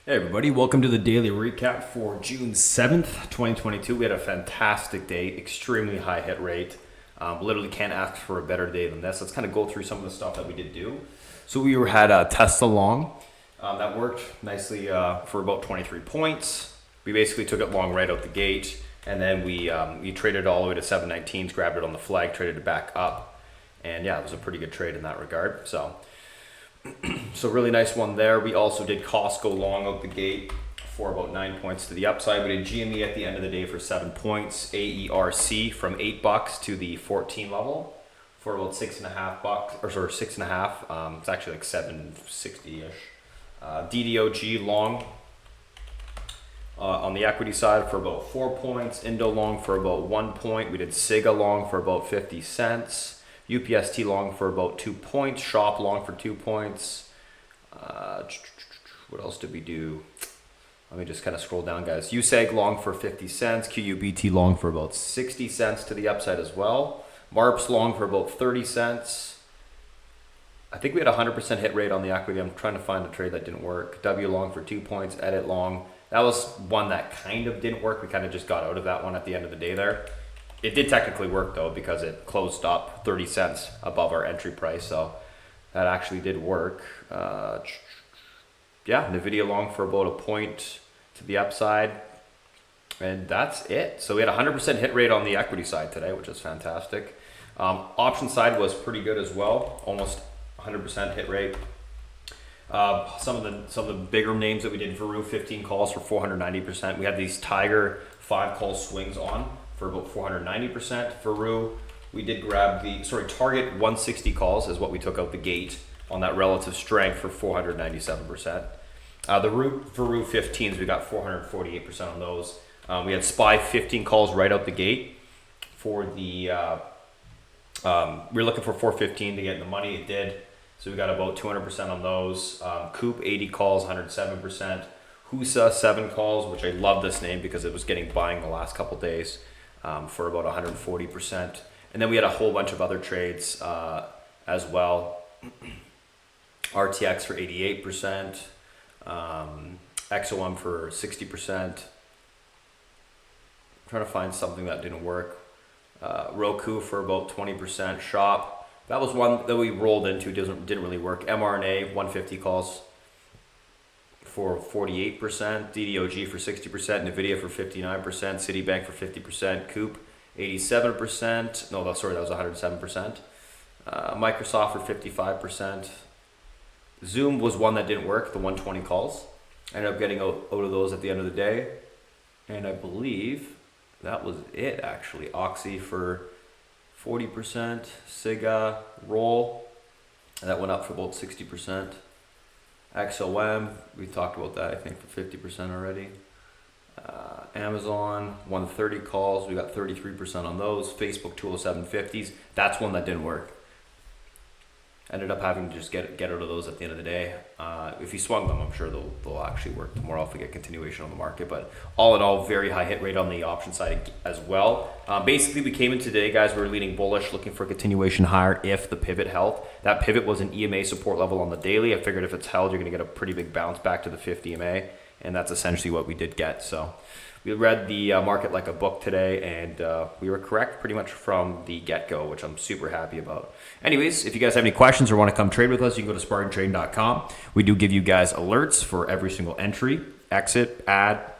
Hey everybody, welcome to the daily recap for June 7th, 2022. We had a fantastic day, extremely high hit rate. Literally can't ask for a better day than this. Let's kind of go through some of the stuff that we did do. So we had a Tesla long that worked nicely for about 23 points. We basically took it long right out the gate, and then we traded all the way to 719s, grabbed it on the flag, traded it back up, and yeah, it was a pretty good trade in that regard. So really nice one there. We also did Costco long out the gate for about 9 points to the upside. We did GME at the end of the day for 7 points. AERC from $8 to the 14 level for about $6.50, or sorry, 6.5. It's actually like 760-ish. DDOG long on the equity side for about 4 points. Indo long for about 1 point. We did SIGA long for about 50 cents. UPST long for about 2 points. Shop long for 2 points. What else did we do? Let me just kind of scroll down, guys. USEG long for 50 cents. QUBT long for about 60 cents to the upside as well. MARPS long for about 30 cents. I think we had a 100% hit rate on the equity. I'm trying to find a trade that didn't work. W long for 2 points. Edit long. That was one that kind of didn't work. We kind of just got out of that one at the end of the day there. It did technically work though, because it closed up 30 cents above our entry price. So that actually did work. Yeah, NVIDIA long for about a point to the upside. And that's it. So we had a 100% hit rate on the equity side today, which is fantastic. Option side was pretty good as well. Almost 100% hit rate. Some of the bigger names that we did, VERU 15 calls for 490%. We had these TIGR 5 call swings on for about 490%. VERU, we did grab target 160 calls is what we took out the gate on that relative strength for 497%. The VERU 15s, we got 448% on those. We had SPY 15 calls right out the gate for the, we were looking for 415 to get in the money, it did. So we got about 200% on those. Coop 80 calls, 107%. HUSA 7 calls, which I love this name because it was getting buying the last couple days. For about 140%. And then we had a whole bunch of other trades as well. RTX for 88%, XOM for 60%. I'm trying to find something that didn't work. Roku for about 20%. Shop, that was one that we rolled into, didn't really work. mRNA 150 calls for 48%, DDOG for 60%, NVIDIA for 59%, Citibank for 50%, Coop 87%, no, that was 107%, Microsoft for 55%, Zoom was one that didn't work, the 120 calls. I ended up getting out of those at the end of the day, and I believe that was it actually. Oxy for 40%, SIGA, Roll, that went up for about 60%. XOM, we talked about that, I think, for 50% already. Amazon, 130 calls, we got 33% on those. Facebook 207.50s, that's one that didn't work. Ended up having to just get out of those at the end of the day. If you swung them, I'm sure they'll actually work tomorrow if we get continuation on the market. But all in all, very high hit rate on the option side as well. Basically, we came in today, guys, we were leaning bullish, looking for a continuation higher if the pivot held. That pivot was an EMA support level on the daily. I figured if it's held, you're going to get a pretty big bounce back to the 50 EMA. And that's essentially what we did get. So we read the market like a book today, and we were correct pretty much from the get-go, which I'm super happy about. Anyways, if you guys have any questions or want to come trade with us, you can go to spartantrading.com. We do give you guys alerts for every single entry, exit, add,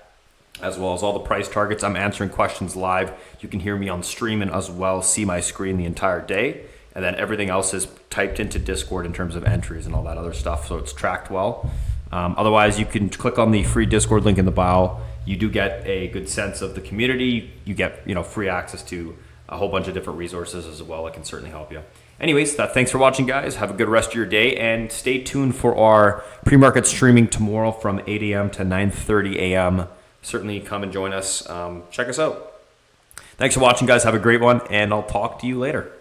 as well as all the price targets. I'm answering questions live. You can hear me on stream and as well see my screen the entire day. And then everything else is typed into Discord in terms of entries and all that other stuff, so it's tracked well. Otherwise, you can click on the free Discord link in the bio. You do get a good sense of the community. You get free access to a whole bunch of different resources as well. It can certainly help you. Anyways, thanks for watching, guys. Have a good rest of your day, and stay tuned for our pre-market streaming tomorrow from 8 a.m. to 9:30 a.m. Certainly come and join us. Check us out. Thanks for watching, guys. Have a great one, and I'll talk to you later.